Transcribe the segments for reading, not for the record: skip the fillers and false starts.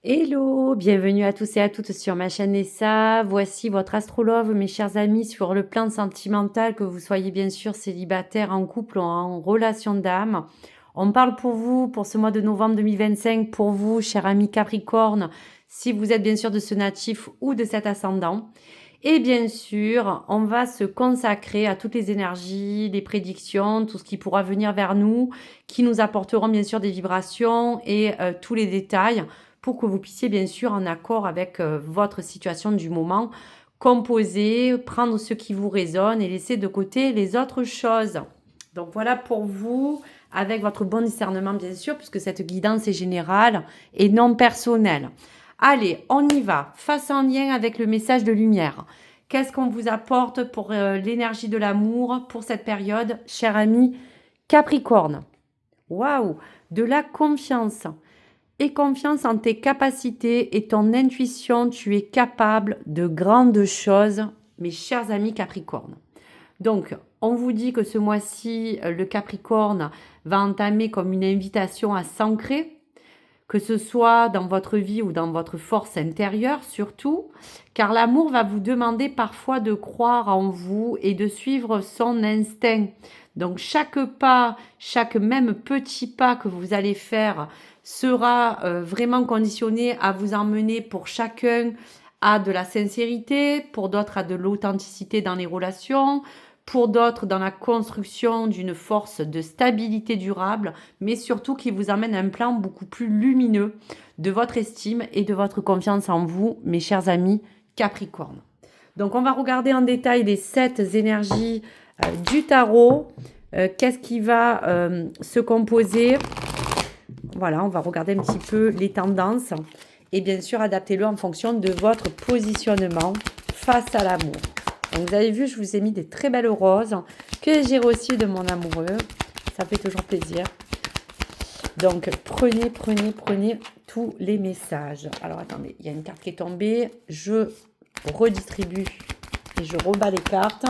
Hello, bienvenue à tous et à toutes sur ma chaîne Nessa. Voici votre astrologue, mes chers amis, sur le plan sentimental, que vous soyez bien sûr célibataire, en couple ou en relation d'âme. On parle pour vous, pour ce mois de novembre 2025, pour vous, chers amis Capricorne, si vous êtes bien sûr de ce natif ou de cet ascendant. Et bien sûr, on va se consacrer à toutes les énergies, les prédictions, tout ce qui pourra venir vers nous, qui nous apporteront bien sûr des vibrations et tous les détails pour que vous puissiez bien sûr en accord avec votre situation du moment, composer, prendre ce qui vous résonne et laisser de côté les autres choses. Donc voilà pour vous, avec votre bon discernement bien sûr, puisque cette guidance est générale et non personnelle. Allez, on y va, face en lien avec le message de lumière. Qu'est-ce qu'on vous apporte pour l'énergie de l'amour pour cette période, cher ami Capricorne? Waouh, de la confiance. Et confiance en tes capacités et ton intuition, tu es capable de grandes choses, mes chers amis Capricorne. Donc, on vous dit que ce mois-ci, le Capricorne va entamer comme une invitation à s'ancrer, que ce soit dans votre vie ou dans votre force intérieure surtout, car l'amour va vous demander parfois de croire en vous et de suivre son instinct. Donc chaque pas, chaque même petit pas que vous allez faire sera vraiment conditionné à vous emmener pour chacun à de la sincérité, pour d'autres à de l'authenticité dans les relations, pour d'autres dans la construction d'une force de stabilité durable, mais surtout qui vous amène à un plan beaucoup plus lumineux de votre estime et de votre confiance en vous, mes chers amis Capricorne. Donc on va regarder en détail les 7 énergies du tarot. Qu'est-ce qui va se composer? Voilà, on va regarder un petit peu les tendances et bien sûr adaptez-le en fonction de votre positionnement face à l'amour. Donc vous avez vu, je vous ai mis des très belles roses que j'ai reçues de mon amoureux. Ça fait toujours plaisir. Donc prenez tous les messages. Alors attendez, il y a une carte qui est tombée. Je redistribue et je rebats les cartes.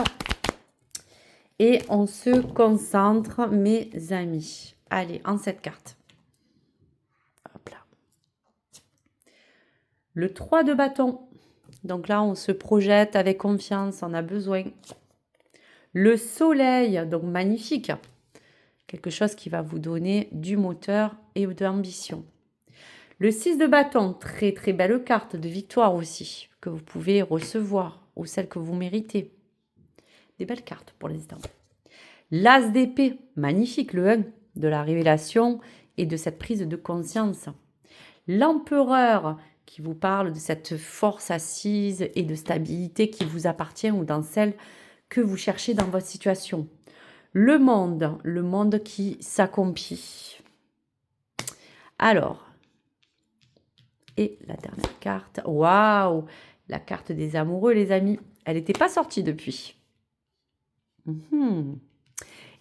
Et on se concentre, mes amis. Allez, en cette carte. Hop là. Le 3 de bâton. Donc là, on se projette avec confiance, on a besoin. Le soleil, donc magnifique. Quelque chose qui va vous donner du moteur et de l'ambition. Le 6 de bâton, très très belle carte de victoire aussi, que vous pouvez recevoir, ou celle que vous méritez. Des belles cartes pour l'instant. L'as d'épée, magnifique, le 1 de la révélation et de cette prise de conscience. L'empereur, qui vous parle de cette force assise et de stabilité qui vous appartient ou dans celle que vous cherchez dans votre situation. Le monde qui s'accomplit. Alors, et la dernière carte, waouh, la carte des amoureux, les amis, elle n'était pas sortie depuis.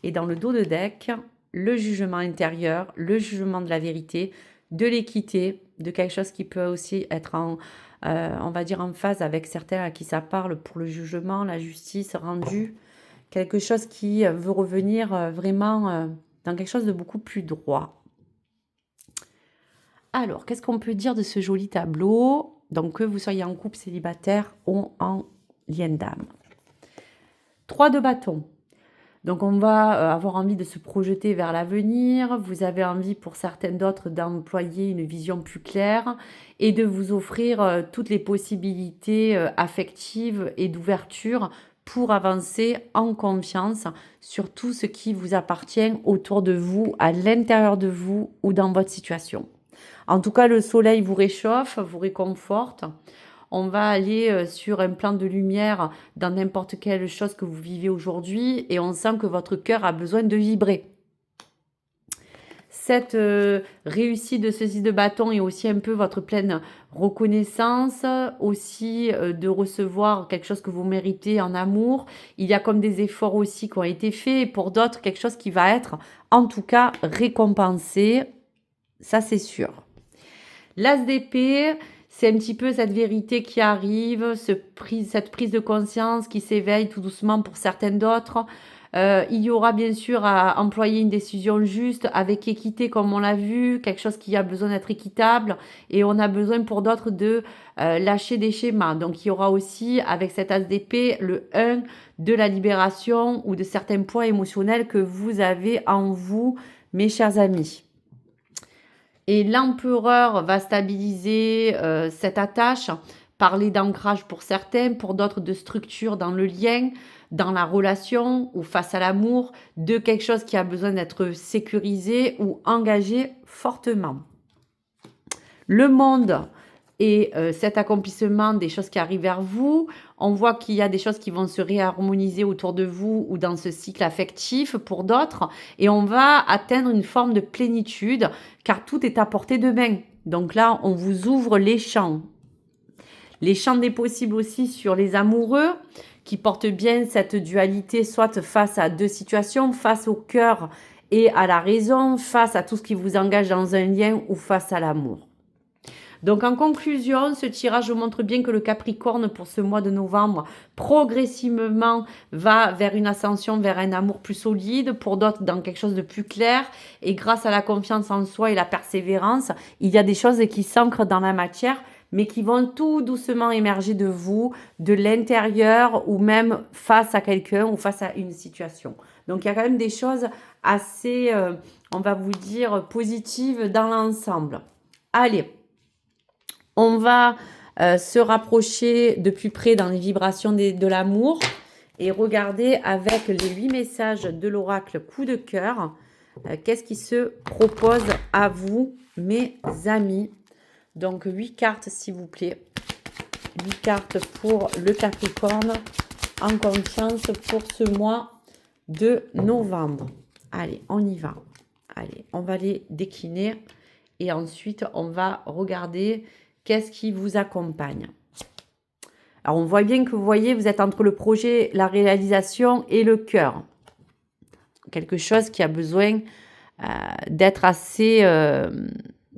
Et dans le dos de deck, le jugement intérieur, le jugement de la vérité, de l'équité, de quelque chose qui peut aussi être on va dire en phase avec certains à qui ça parle pour le jugement, la justice rendue, quelque chose qui veut revenir vraiment dans quelque chose de beaucoup plus droit. Alors, qu'est-ce qu'on peut dire de ce joli tableau? Donc, que vous soyez en couple célibataire ou en lien d'âme. 3 de bâton. Donc, on va avoir envie de se projeter vers l'avenir. Vous avez envie, pour certaines d'autres, d'employer une vision plus claire et de vous offrir toutes les possibilités affectives et d'ouverture pour avancer en confiance sur tout ce qui vous appartient autour de vous, à l'intérieur de vous ou dans votre situation. En tout cas, le soleil vous réchauffe, vous réconforte. On va aller sur un plan de lumière dans n'importe quelle chose que vous vivez aujourd'hui et on sent que votre cœur a besoin de vibrer. Cette réussite de ce 6 de bâton est aussi un peu votre pleine reconnaissance, aussi de recevoir quelque chose que vous méritez en amour. Il y a comme des efforts aussi qui ont été faits et pour d'autres, quelque chose qui va être en tout cas récompensé. Ça, c'est sûr. L'as d'épée, c'est un petit peu cette vérité qui arrive, cette prise de conscience qui s'éveille tout doucement pour certaines d'autres, Il y aura bien sûr à employer une décision juste avec équité comme on l'a vu, quelque chose qui a besoin d'être équitable et on a besoin pour d'autres de lâcher des schémas. Donc il y aura aussi avec cet as d'épée le 1 de la libération ou de certains poids émotionnels que vous avez en vous, mes chers amis. Et l'empereur va stabiliser cette attache, parler d'ancrage pour certains, pour d'autres de structure dans le lien, dans la relation ou face à l'amour, de quelque chose qui a besoin d'être sécurisé ou engagé fortement. Le monde et cet accomplissement des choses qui arrivent vers vous, on voit qu'il y a des choses qui vont se réharmoniser autour de vous ou dans ce cycle affectif pour d'autres, et on va atteindre une forme de plénitude, car tout est à portée de main. Donc là, on vous ouvre les champs. Les champs des possibles aussi sur les amoureux, qui portent bien cette dualité, soit face à deux situations, face au cœur et à la raison, face à tout ce qui vous engage dans un lien ou face à l'amour. Donc en conclusion, ce tirage montre bien que le Capricorne pour ce mois de novembre progressivement va vers une ascension, vers un amour plus solide, pour d'autres dans quelque chose de plus clair. Et grâce à la confiance en soi et la persévérance, il y a des choses qui s'ancrent dans la matière, mais qui vont tout doucement émerger de vous, de l'intérieur ou même face à quelqu'un ou face à une situation. Donc il y a quand même des choses assez, on va vous dire, positives dans l'ensemble. Allez, on va se rapprocher de plus près dans les vibrations de l'amour et regarder avec les 8 messages de l'oracle coup de cœur, qu'est-ce qui se propose à vous, mes amis. Donc 8 cartes s'il vous plaît. 8 cartes pour le Capricorne en confiance pour ce mois de novembre. Allez, on y va. Allez, on va les décliner et ensuite on va regarder qu'est-ce qui vous accompagne. Alors, on voit bien que vous êtes entre le projet, la réalisation et le cœur. Quelque chose qui a besoin d'être assez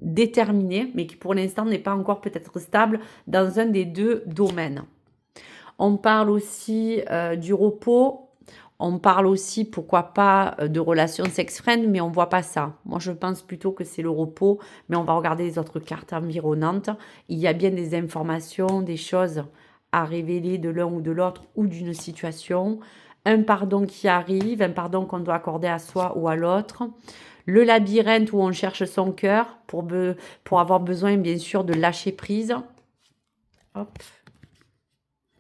déterminé, mais qui pour l'instant n'est pas encore peut-être stable dans un des deux domaines. On parle aussi du repos. On parle aussi, pourquoi pas, de relations sex-friend, mais on ne voit pas ça. Moi, je pense plutôt que c'est le repos, mais on va regarder les autres cartes environnantes. Il y a bien des informations, des choses à révéler de l'un ou de l'autre ou d'une situation. Un pardon qui arrive, un pardon qu'on doit accorder à soi ou à l'autre. Le labyrinthe où on cherche son cœur pour avoir besoin, bien sûr, de lâcher prise. Hop.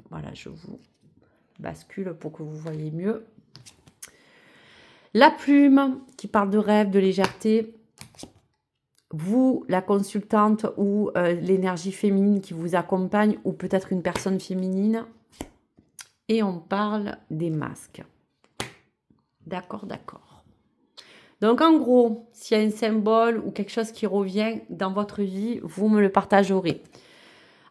Voilà, je vous bascule pour que vous voyez mieux. La plume qui parle de rêve, de légèreté. Vous, la consultante ou l'énergie féminine qui vous accompagne ou peut-être une personne féminine. Et on parle des masques. D'accord, d'accord. Donc en gros, s'il y a un symbole ou quelque chose qui revient dans votre vie, vous me le partagerez.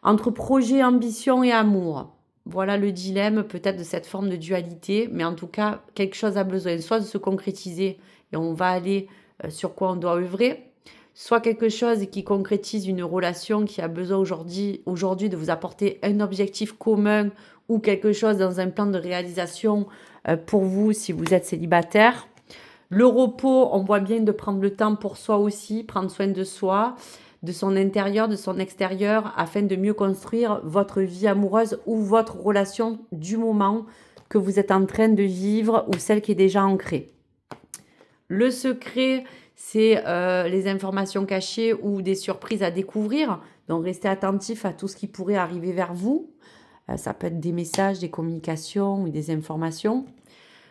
Entre projet, ambition et amour. Voilà le dilemme peut-être de cette forme de dualité, mais en tout cas, quelque chose a besoin soit de se concrétiser et on va aller sur quoi on doit œuvrer, soit quelque chose qui concrétise une relation qui a besoin aujourd'hui de vous apporter un objectif commun ou quelque chose dans un plan de réalisation pour vous si vous êtes célibataire. Le repos, on voit bien de prendre le temps pour soi aussi, prendre soin de soi, de son intérieur, de son extérieur, afin de mieux construire votre vie amoureuse ou votre relation du moment que vous êtes en train de vivre ou celle qui est déjà ancrée. Le secret, c'est les informations cachées ou des surprises à découvrir. Donc, restez attentif à tout ce qui pourrait arriver vers vous. Ça peut être des messages, des communications ou des informations.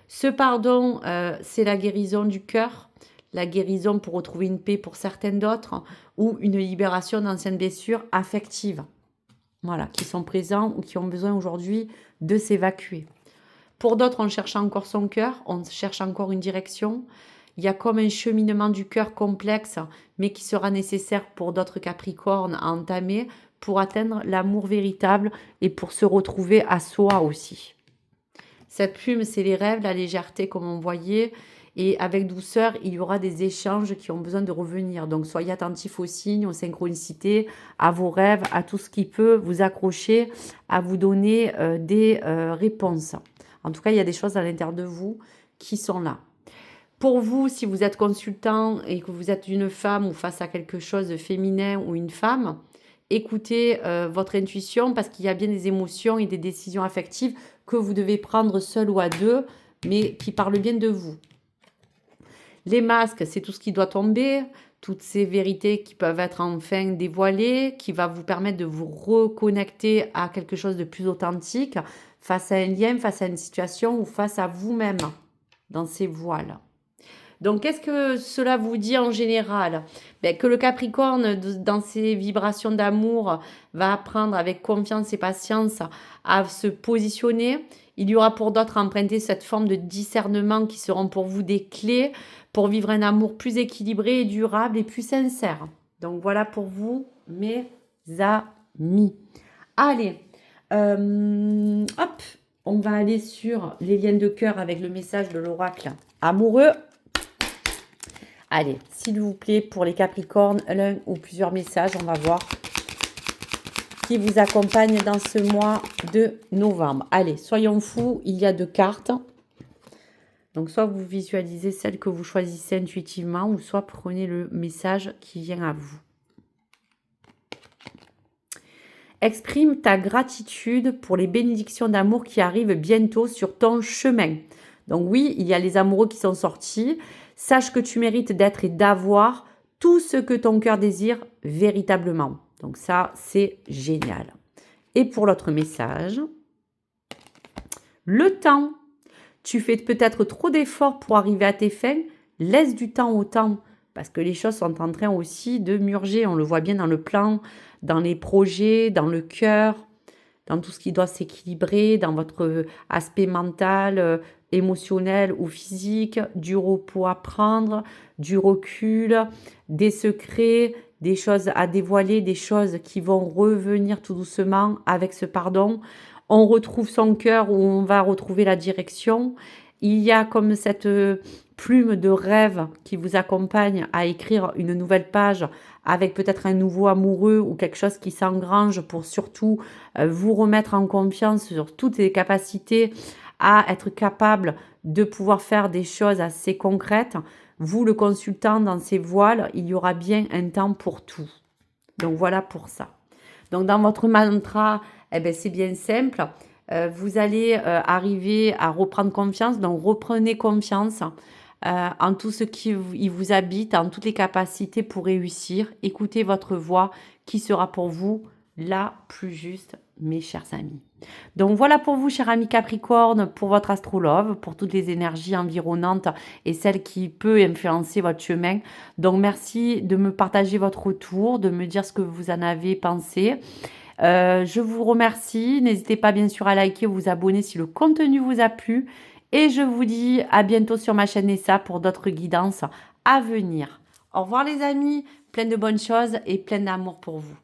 Ce pardon, c'est la guérison du cœur. La guérison pour retrouver une paix pour certaines d'autres ou une libération d'anciennes blessures affectives. Voilà, qui sont présents ou qui ont besoin aujourd'hui de s'évacuer. Pour d'autres, on cherche encore son cœur, on cherche encore une direction. Il y a comme un cheminement du cœur complexe, mais qui sera nécessaire pour d'autres Capricornes à entamer pour atteindre l'amour véritable et pour se retrouver à soi aussi. Cette plume, c'est les rêves, la légèreté comme on voyait. Et avec douceur, il y aura des échanges qui ont besoin de revenir. Donc, soyez attentifs aux signes, aux synchronicités, à vos rêves, à tout ce qui peut vous accrocher, à vous donner des réponses. En tout cas, il y a des choses à l'intérieur de vous qui sont là. Pour vous, si vous êtes consultant et que vous êtes une femme ou face à quelque chose de féminin ou une femme, écoutez votre intuition parce qu'il y a bien des émotions et des décisions affectives que vous devez prendre seul ou à deux, mais qui parlent bien de vous. Les masques, c'est tout ce qui doit tomber, toutes ces vérités qui peuvent être enfin dévoilées, qui va vous permettre de vous reconnecter à quelque chose de plus authentique, face à un lien, face à une situation ou face à vous-même dans ces voiles. Donc, qu'est-ce que cela vous dit en général? Que le Capricorne, dans ses vibrations d'amour, va apprendre avec confiance et patience à se positionner. Il y aura pour d'autres à emprunter cette forme de discernement qui seront pour vous des clés pour vivre un amour plus équilibré et durable et plus sincère. Donc, voilà pour vous, mes amis. Allez, hop, on va aller sur les liens de cœur avec le message de l'oracle amoureux. Allez, s'il vous plaît, pour les Capricornes, l'un ou plusieurs messages, on va voir qui vous accompagne dans ce mois de novembre. Allez, soyons fous, il y a 2 cartes. Donc, soit vous visualisez celle que vous choisissez intuitivement, ou soit prenez le message qui vient à vous. Exprime ta gratitude pour les bénédictions d'amour qui arrivent bientôt sur ton chemin. Donc oui, il y a les amoureux qui sont sortis. Sache que tu mérites d'être et d'avoir tout ce que ton cœur désire véritablement. Donc ça, c'est génial. Et pour l'autre message, le temps. Tu fais peut-être trop d'efforts pour arriver à tes fins. Laisse du temps au temps. Parce que les choses sont en train aussi de murger. On le voit bien dans le plan, dans les projets, dans le cœur, dans tout ce qui doit s'équilibrer, dans votre aspect mental, émotionnel ou physique, du repos à prendre, du recul, des secrets, des choses à dévoiler, des choses qui vont revenir tout doucement avec ce pardon. On retrouve son cœur où on va retrouver la direction. Il y a comme cette plume de rêve qui vous accompagne à écrire une nouvelle page avec peut-être un nouveau amoureux ou quelque chose qui s'engrange pour surtout vous remettre en confiance sur toutes les capacités à être capable de pouvoir faire des choses assez concrètes. Vous, le consultant, dans ces voiles, il y aura bien un temps pour tout. Donc, voilà pour ça. Donc, dans votre mantra, c'est bien simple. Vous allez arriver à reprendre confiance. Donc, reprenez confiance en tout ce qui vous habite, en toutes les capacités pour réussir. Écoutez votre voix qui sera pour vous la plus juste, mes chers amis. Donc voilà pour vous, chers amis Capricorne, pour votre astrologue, pour toutes les énergies environnantes et celles qui peuvent influencer votre chemin. Donc merci de me partager votre retour, de me dire ce que vous en avez pensé. Je vous remercie. N'hésitez pas bien sûr à liker ou vous abonner si le contenu vous a plu. Et je vous dis à bientôt sur ma chaîne Nessa pour d'autres guidances à venir. Au revoir les amis, plein de bonnes choses et plein d'amour pour vous.